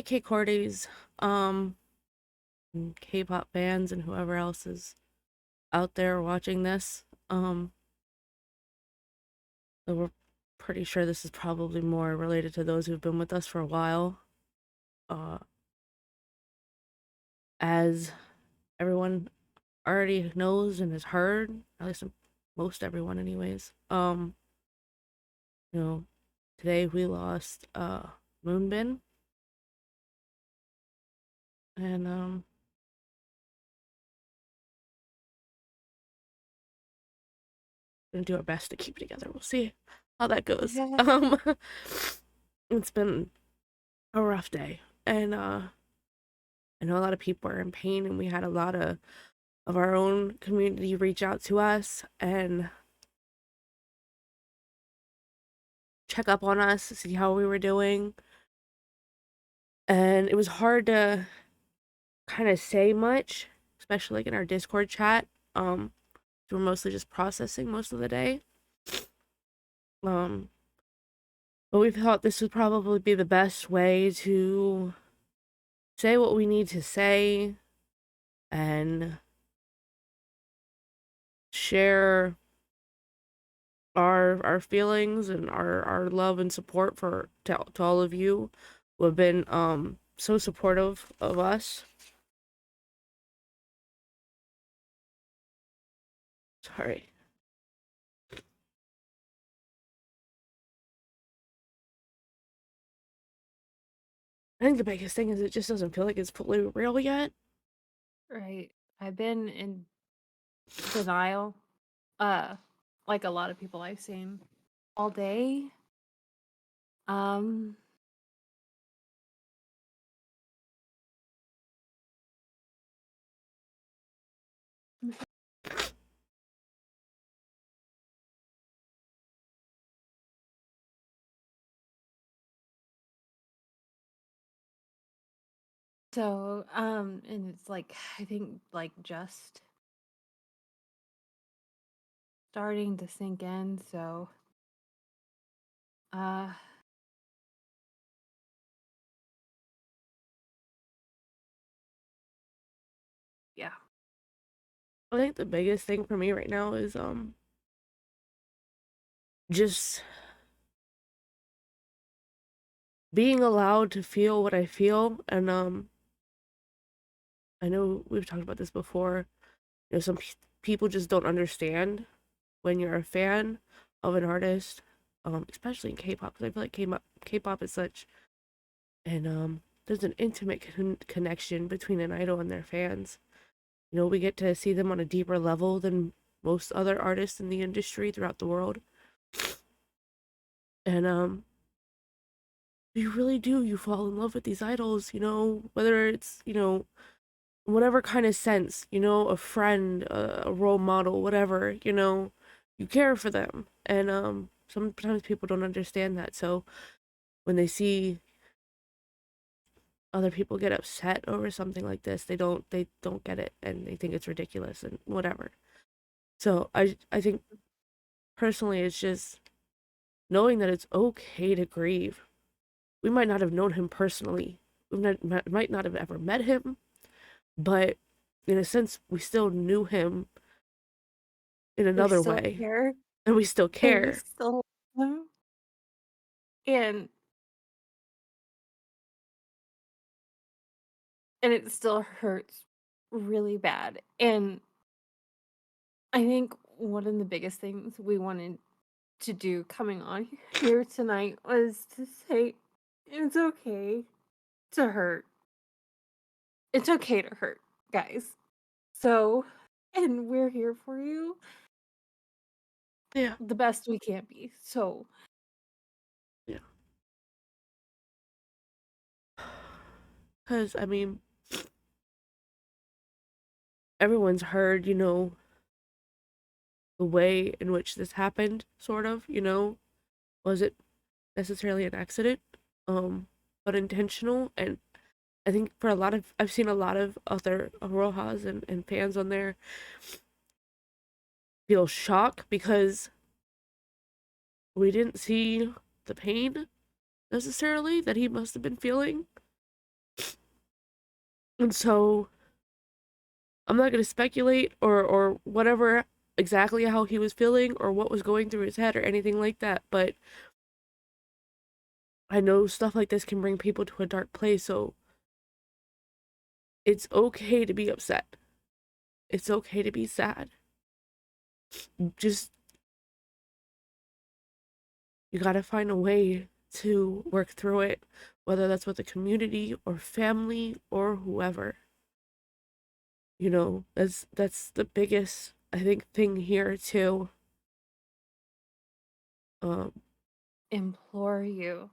Hey, K-Cordies, and K-pop fans and whoever else is out there watching this. So we're pretty sure this is probably more related to those who've been with us for a while. Uh, as everyone already knows and has heard, at least most everyone anyways. You know, today we lost Moonbin, and gonna do our best to keep it together. We'll see how that goes. It's been a rough day, and I know a lot of people are in pain, and we had a lot of our own community reach out to us and check up on us to see how we were doing. And it was hard to kind of say much, especially like in our Discord chat. We're mostly just processing most of the day. Um, but we thought this would probably be the best way to say what we need to say and share our feelings and our love and support to all of you who have been so supportive of us. Sorry. I think the biggest thing is it just doesn't feel like it's fully real yet. Right. I've been in denial, uh, like a lot of people I've seen all day. Um, and it's like I think like just starting to sink in, uh yeah. I think the biggest thing for me right now is just being allowed to feel what I feel. And I know we've talked about this before. Some people just don't understand when you're a fan of an artist, especially in K-pop, because I feel like K-pop is such, and there's an intimate connection between an idol and their fans. We get to see them on a deeper level than most other artists in the industry throughout the world, and you really do. You fall in love with these idols, whether it's whatever kind of sense, a friend, a role model, whatever, you care for them. And sometimes people don't understand that. So when they see other people get upset over something like this, they don't get it and they think it's ridiculous and whatever. So I think personally it's just knowing that it's okay to grieve. We might not have known him personally. Might not have ever met him, but in a sense we still knew him in We another still way, care and we still and we care. still love them. And it still hurts really bad. And I think one of the biggest things we wanted to do coming on here tonight was to say it's okay to hurt. It's okay to hurt, guys. So, and we're here for you Yeah, the best we can be. So, yeah. Because, I mean, everyone's heard, the way in which this happened, sort of, Was it necessarily an accident? But intentional. And I think I've seen a lot of other AROHAs and fans on there feel shock because we didn't see the pain necessarily that he must have been feeling. And so I'm not going to speculate or whatever exactly how he was feeling or what was going through his head or anything like that, but I know stuff like this can bring people to a dark place, so it's okay to be upset. It's okay to be sad. Just, you gotta find a way to work through it, whether that's with the community or family or whoever. You know, that's the biggest, I think, thing here too. Um, Implore you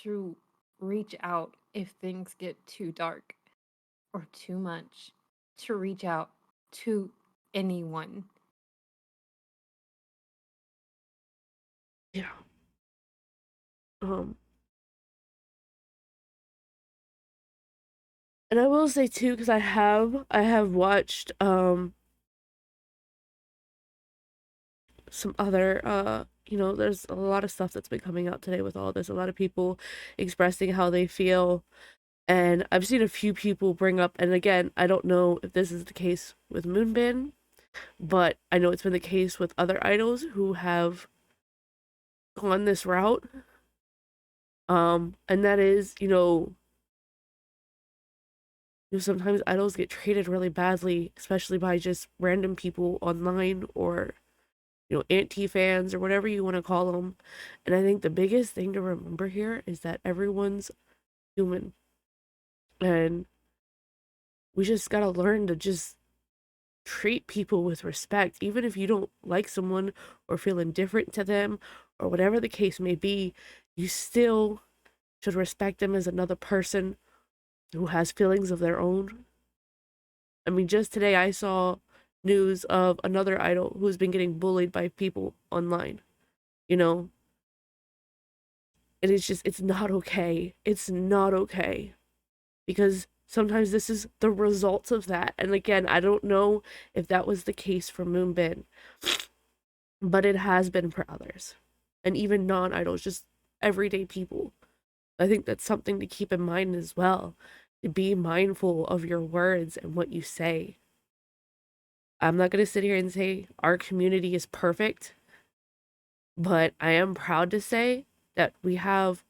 to reach out if things get too dark or too much, to reach out to anyone. yeah. Um, and I will say too, because I have watched some other there's a lot of stuff that's been coming out today with all this, a lot of people expressing how they feel, and I've seen a few people bring up, and again, I don't know if this is the case with Moonbin, but I know it's been the case with other idols who have gone this route, and that is, sometimes idols get treated really badly, especially by just random people online or anti-fans or whatever you want to call them. And I think the biggest thing to remember here is that everyone's human. And we just gotta learn to just treat people with respect, even if you don't like someone or feel indifferent to them or whatever the case may be, you still should respect them as another person who has feelings of their own. I mean, just today I saw news of another idol who's been getting bullied by people online, you know, and it's not okay. It's not okay because sometimes this is the results of that. And again, I don't know if that was the case for Moonbin, but it has been for others and even non-idols, just everyday people. I think that's something to keep in mind as well. To be mindful of your words and what you say. I'm not going to sit here and say our community is perfect, but I am proud to say that we have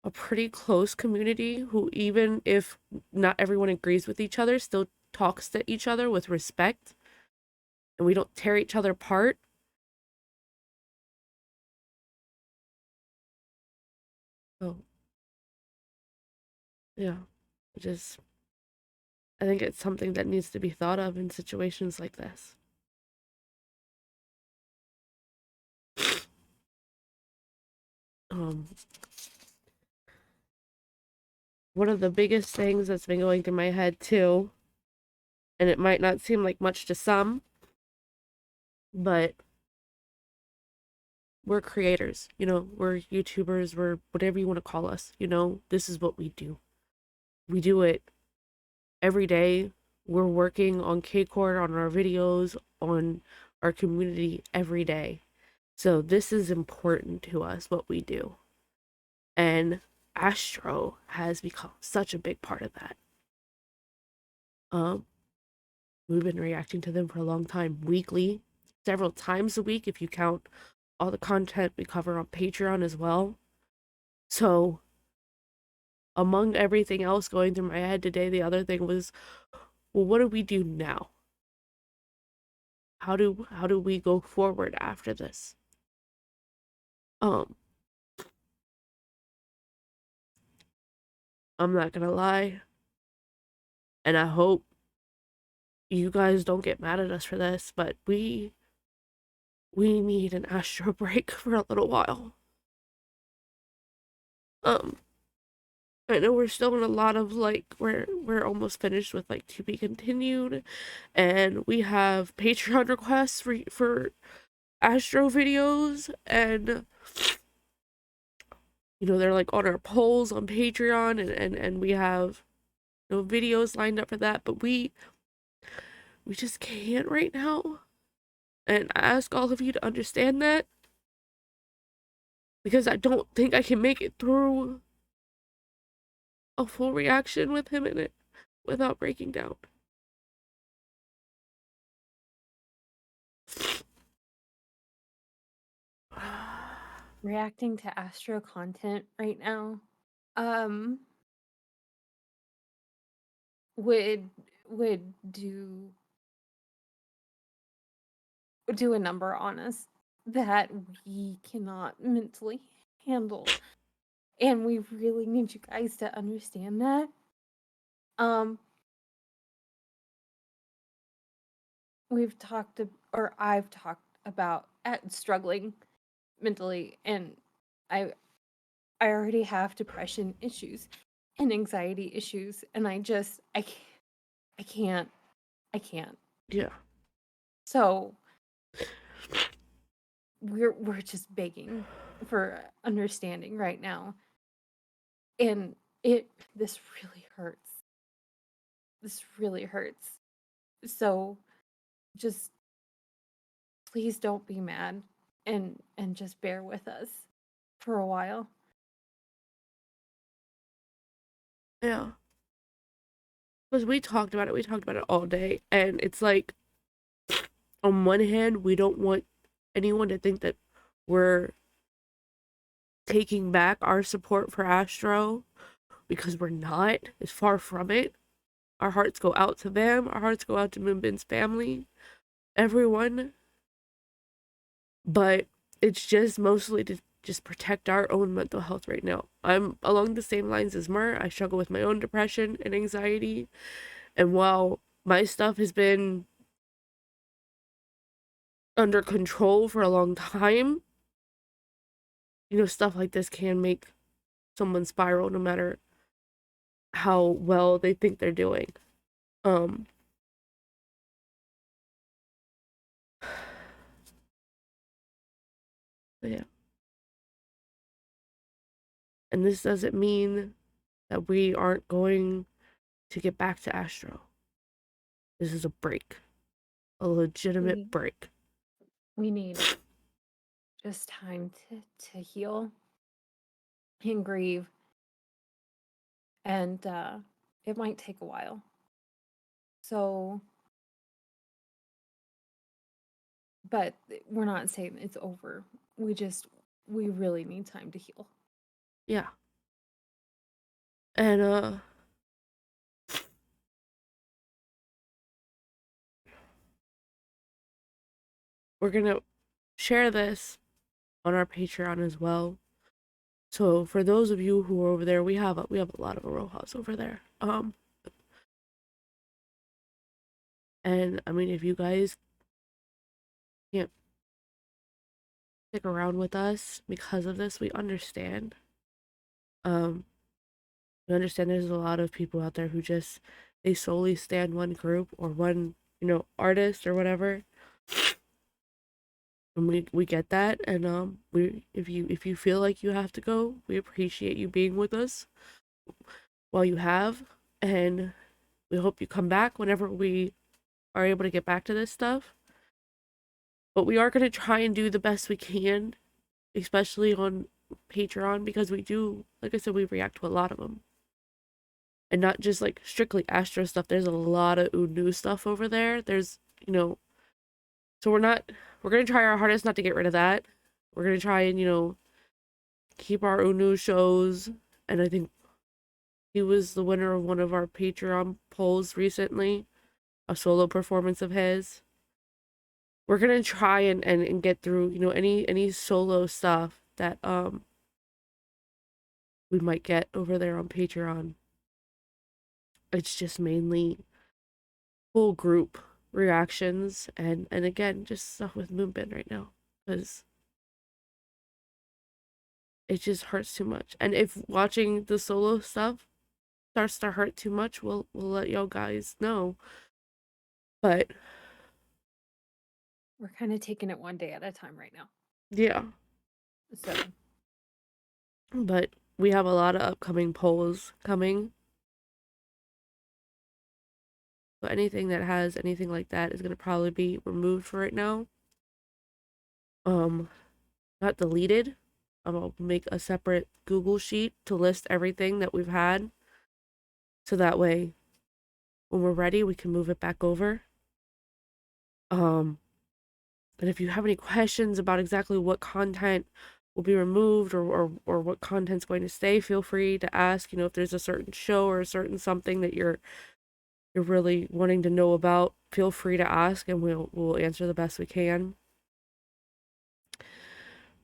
a pretty close community who, even if not everyone agrees with each other, still talks to each other with respect, and we don't tear each other apart. So, yeah, just I think it's something that needs to be thought of in situations like this. Um, One of the biggest things that's been going through my head too, and it might not seem like much to some, but we're creators, we're YouTubers, we're whatever you want to call us, this is what we do. We do it every day. We're working on K-Cord, on our videos, on our community every day. So this is important to us, what we do. And Astro has become such a big part of that. Um, we've been reacting to them for a long time, weekly, several times a week if you count all the content we cover on Patreon as well. So among everything else going through my head today, the other thing was, well, what do we do now? How do we go forward after this? Um, I'm not gonna lie, and I hope you guys don't get mad at us for this, but we need an Astro break for a little while. Um, I know we're still in a lot of like we're almost finished with like to be continued, and we have Patreon requests for Astro videos, and they're like on our polls on Patreon, and we have videos lined up for that, but we just can't right now. And I ask all of you to understand that because I don't think I can make it through a full reaction with him in it. without breaking down. Reacting to Astro content right now, um, would would do a number on us that we cannot mentally handle. And we really need you guys to understand that. Um, we've talked, or I've talked about struggling mentally, and I I already have depression issues and anxiety issues, and I can't, I can't. Yeah. So we're just begging for understanding right now, and this really hurts. This really hurts. So just please don't be mad, and just bear with us for a while. Yeah. Because we talked about it. We talked about it all day. And it's like, on one hand, we don't want anyone to think that we're taking back our support for Astro because we're not. It's far from it. Our hearts go out to them. Our hearts go out to Moonbin's family, everyone. But it's just mostly to just protect our own mental health right now. I'm along the same lines as Mer. I struggle with my own depression and anxiety. And while my stuff has been under control for a long time, stuff like this can make someone spiral no matter how well they think they're doing. Um, yeah. And this doesn't mean that we aren't going to get back to Astro. This is a break, a legitimate We break. we need just time to heal and grieve, and it might take a while. So, but we're not saying it's over. We really need time to heal. Yeah. And we're gonna share this on our Patreon as well. So for those of you who are over there, we have a lot of AROHAs over there. And I mean, if you guys can't stick around with us because of this, we understand. Um, we understand there's a lot of people out there who just they solely stand one group or one, artist or whatever. And we get that, and we if you feel like you have to go, we appreciate you being with us while you have, and we hope you come back whenever we are able to get back to this stuff. But we are going to try and do the best we can, especially on Patreon, because we do, like I said, we react to a lot of them. And not just like strictly Astro stuff. There's a lot of new stuff over there. So we're going to try our hardest not to get rid of that. We're going to try and, keep our new shows. And I think he was the winner of one of our Patreon polls recently, a solo performance of his. We're gonna try and get through, any solo stuff that we might get over there on Patreon. It's just mainly full group reactions and again just stuff with Moonbin right now because it just hurts too much. And if watching the solo stuff starts to hurt too much, we'll let y'all guys know. But We're kind of taking it one day at a time right now. yeah, So, but we have a lot of upcoming polls coming. So anything that has anything like that is gonna probably be removed for right now. Um, not deleted. I'll make a separate Google sheet to list everything that we've had. So that way when we're ready, we can move it back over. Um, and if you have any questions about exactly what content will be removed or what content's going to stay, feel free to ask. If there's a certain show or a certain something that you're really wanting to know about, feel free to ask and we'll answer the best we can.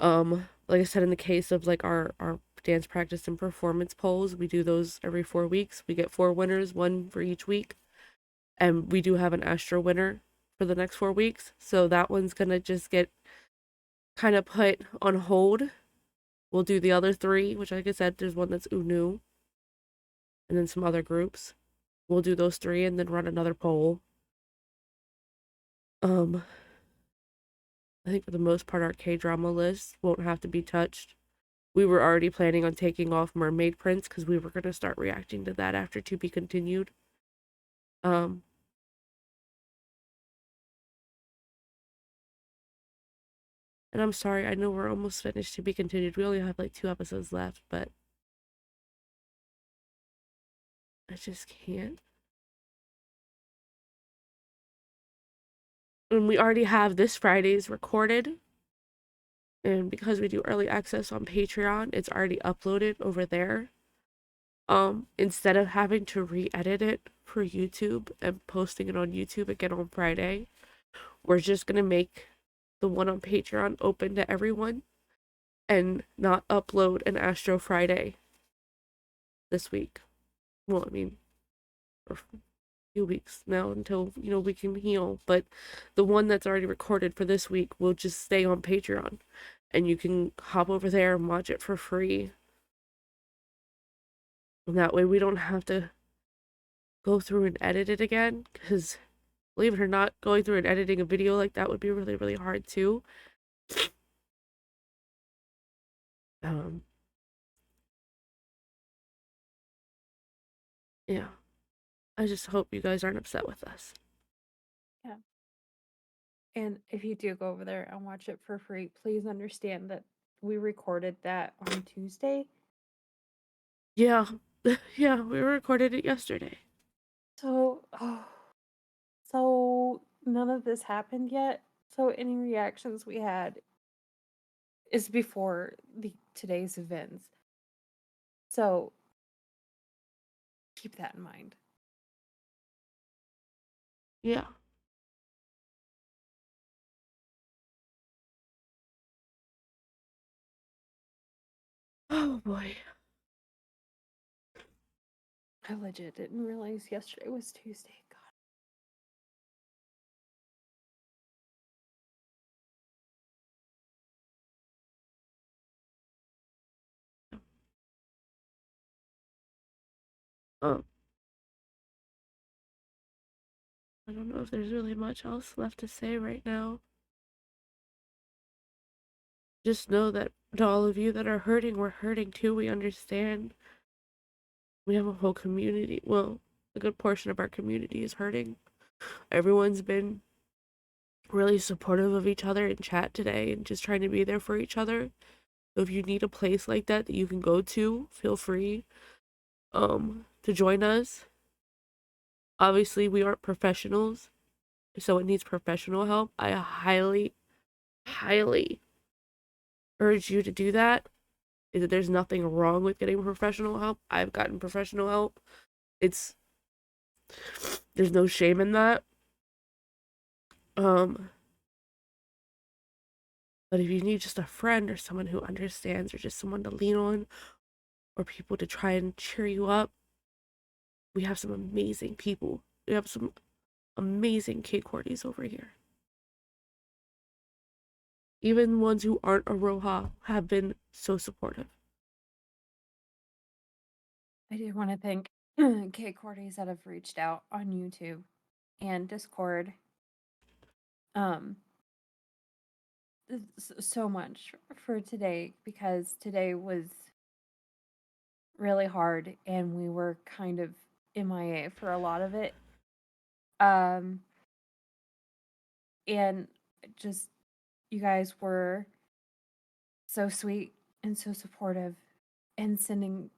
Like I said, in the case of like our dance practice and performance polls, we do those every 4 weeks. We get 4 winners, one for each week. And we do have an Astro winner for the next 4 weeks. So that one's gonna just get kind of put on hold. We'll do the other three, which like I said, there's one that's UNU and then some other groups. We'll do those three and then run another poll. Um, I think for the most part our K-drama list won't have to be touched. We were already planning on taking off Mermaid Prince because we were gonna start reacting to that after To Be Continued. Um, and I'm sorry, I know we're almost finished To Be Continued. We only have like 2 episodes left, but I just can't. And we already have this Friday's recorded. And because we do early access on Patreon, it's already uploaded over there. Instead of having to re-edit it for YouTube and posting it on YouTube again on Friday, we're just gonna make the one on Patreon open to everyone and not upload an Astro Friday this week. Well, I mean, for a few weeks now until, we can heal. But the one that's already recorded for this week will just stay on Patreon. And you can hop over there and watch it for free. And that way we don't have to go through and edit it again. Because believe it or not, going through and editing a video like that would be really, really hard too. Um, yeah. I just hope you guys aren't upset with us. Yeah. And if you do go over there and watch it for free, please understand that we recorded that on Tuesday. Yeah. Yeah, we recorded it yesterday. So, so none of this happened yet. So any reactions we had is before today's events. So keep that in mind. Yeah. Oh boy. I legit didn't realize yesterday was Tuesday. God. Um, I don't know if there's really much else left to say right now. Just know that to all of you that are hurting, we're hurting too. We understand. We have a whole community. Well, a good portion of our community is hurting. Everyone's been really supportive of each other in chat today and just trying to be there for each other. So if you need a place like that that you can go to, feel free to join us. Obviously, we aren't professionals. If someone needs professional help, I highly, highly urge you to do that. There's nothing wrong with getting professional help. I've gotten professional help. It's there's no shame in that. Um, but if you need just a friend or someone who understands or just someone to lean on or people to try and cheer you up, we have some amazing people. We have some amazing K-Cordies over here. Even ones who aren't AROHA have been so supportive. I do want to thank K-Cordies that have reached out on YouTube and Discord. Um, so much for today because today was really hard and we were kind of MIA for a lot of it. Um, and just you guys were so sweet and so supportive and sending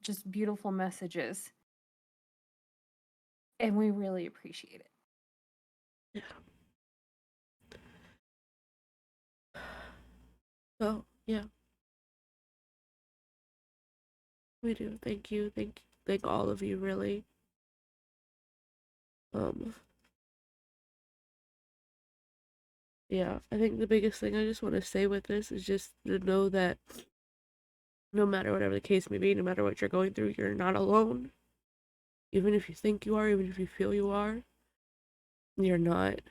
just beautiful messages. and we really appreciate it. Yeah. So yeah, we do. Thank you. Thank all of you really. Um yeah, I think the biggest thing I just want to say with this is just to know that no matter whatever the case may be, no matter what you're going through, you're not alone. Even if you think you are, even if you feel you are, you're not.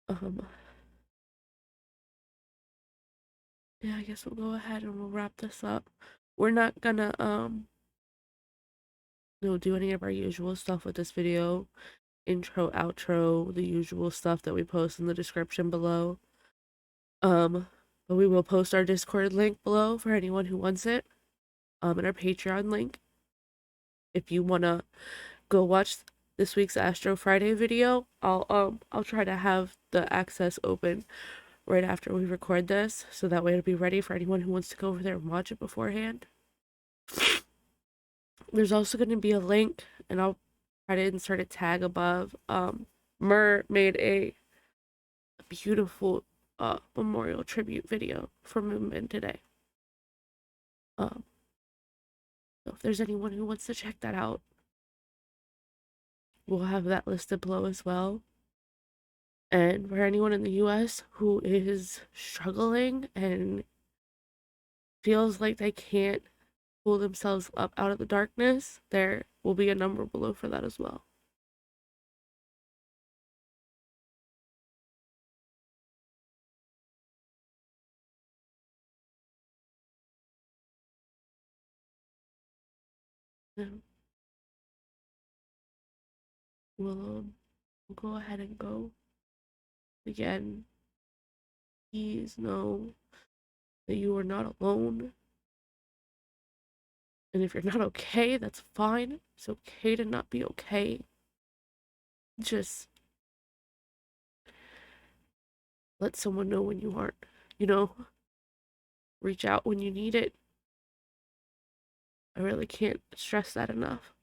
Um, yeah, I guess we'll go ahead and we'll wrap this up. We're not gonna do any of our usual stuff with this video. Intro, outro, the usual stuff that we post in the description below. But we will post our Discord link below for anyone who wants it. And our Patreon link. If you wanna go watch this week's Astro Friday video, I'll try to have the access open right after we record this, so that way it'll be ready for anyone who wants to go over there and watch it beforehand. There's also going to be a link, and I'll try to insert a tag above. Mer made a beautiful memorial tribute video for Moonbin today. Um, so if there's anyone who wants to check that out, we'll have that listed below as well. And for anyone in the US who is struggling and feels like they can't pull themselves up out of the darkness, there will be a number below for that as well. And we'll go ahead and go. Again, please know that you are not alone. And if you're not okay, that's fine. It's okay to not be okay. Just let someone know when you aren't, you know, reach out when you need it. I really can't stress that enough.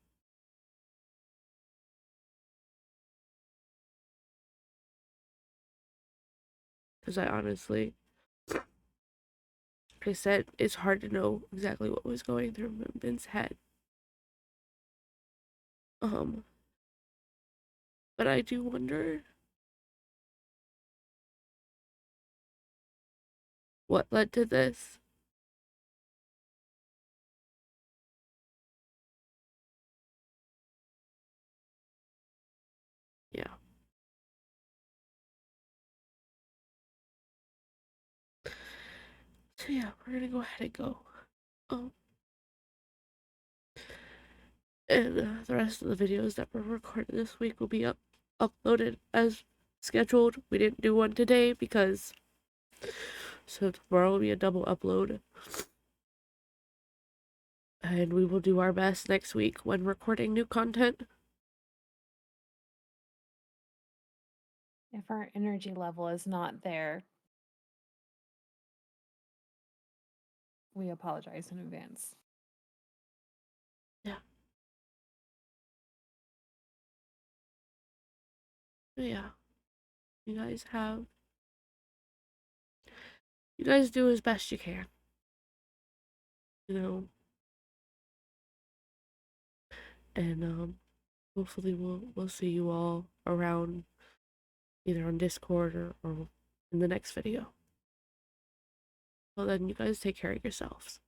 Because I honestly, like I said, it's hard to know exactly what was going through Moonbin's head. But I do wonder what led to this. Yeah. So yeah, we're gonna go ahead and go. Um, and the rest of the videos that were recorded this week will be uploaded as scheduled. We didn't do one today because so tomorrow will be a double upload. And we will do our best next week when recording new content. If our energy level is not there, we apologize in advance. Yeah. So yeah. You guys have you guys do as best you can. You know. And hopefully we'll see you all around either on Discord or in the next video. Well then you guys take care of yourselves.